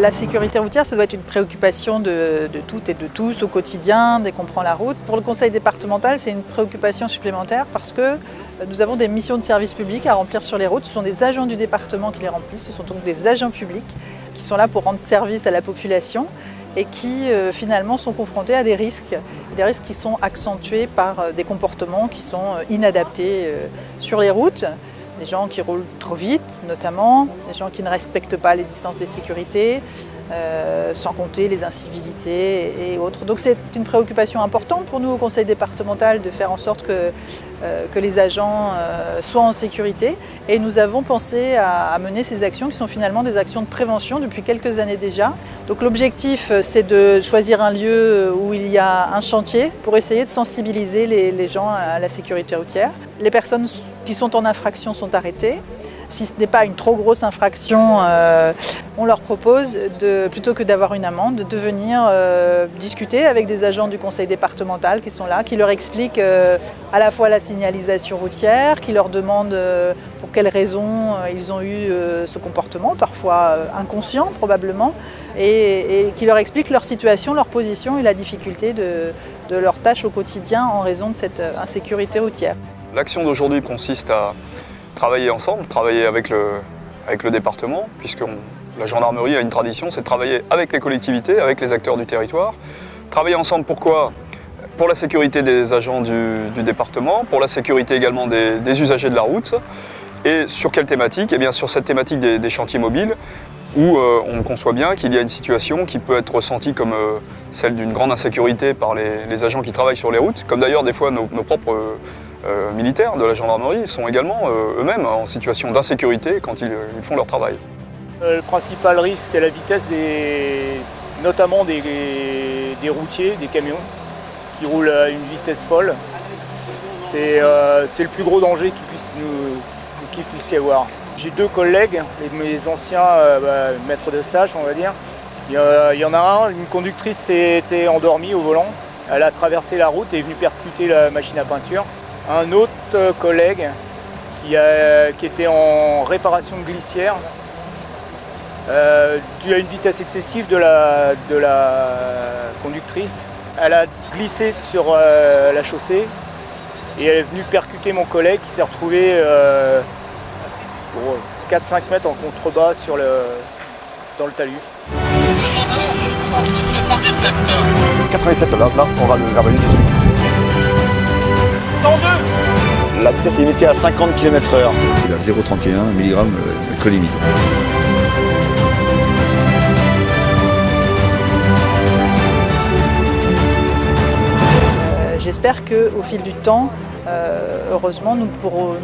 La sécurité routière, ça doit être une préoccupation de toutes et de tous au quotidien, dès qu'on prend la route. Pour le conseil départemental, c'est une préoccupation supplémentaire parce que nous avons des missions de service public à remplir sur les routes. Ce sont des agents du département qui les remplissent, ce sont donc des agents publics qui sont là pour rendre service à la population et qui finalement sont confrontés à des risques qui sont accentués par des comportements qui sont inadaptés sur les routes. Des gens qui roulent trop vite notamment, des gens qui ne respectent pas les distances de sécurité, sans compter les incivilités et autres. Donc c'est une préoccupation importante pour nous au conseil départemental de faire en sorte que les agents soient en sécurité. Et nous avons pensé à mener ces actions qui sont finalement des actions de prévention depuis quelques années déjà. Donc l'objectif c'est de choisir un lieu où il y a un chantier pour essayer de sensibiliser les gens à la sécurité routière. Les personnes qui sont en infraction sont arrêtées. Si ce n'est pas une trop grosse infraction, on leur propose, plutôt que d'avoir une amende, de venir discuter avec des agents du conseil départemental qui sont là, qui leur expliquent à la fois la signalisation routière, qui leur demandent pour quelles raisons ils ont eu ce comportement, parfois inconscient probablement, et qui leur expliquent leur situation, leur position et la difficulté de leur tâche au quotidien en raison de cette insécurité routière. L'action d'aujourd'hui consiste à travailler ensemble, travailler avec le département, puisque la gendarmerie a une tradition, c'est de travailler avec les collectivités, avec les acteurs du territoire. Travailler ensemble, pourquoi ? Pour la sécurité des agents du département, pour la sécurité également des usagers de la route. Et sur quelle thématique ? Eh bien sur cette thématique des chantiers mobiles, où on conçoit bien qu'il y a une situation qui peut être ressentie comme celle d'une grande insécurité par les agents qui travaillent sur les routes, comme d'ailleurs des fois nos propres militaires de la gendarmerie sont également eux-mêmes en situation d'insécurité quand ils font leur travail. Le principal risque, c'est la vitesse notamment des routiers, des camions qui roulent à une vitesse folle. C'est le plus gros danger qu'il puisse y avoir. J'ai deux collègues, mes anciens maîtres de stage, on va dire. Il y en a un, une conductrice était endormie au volant. Elle a traversé la route et est venue percuter la machine à peinture. Un autre collègue qui était en réparation de glissière, dû à une vitesse excessive de la conductrice, elle a glissé sur la chaussée et elle est venue percuter mon collègue qui s'est retrouvé pour 4-5 mètres en contrebas dans le talus. 87, là on va le verbaliser. 102. La vitesse est limitée à 50 km/h. Il a 0,31 mg d'alcoolémie. J'espère qu'au fil du temps, heureusement, nous pourrons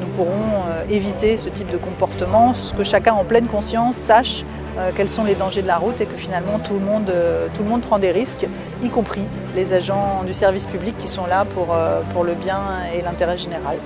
éviter ce type de comportement, que chacun en pleine conscience sache quels sont les dangers de la route et que finalement tout le monde prend des risques, y compris les agents du service public qui sont là pour le bien et l'intérêt général.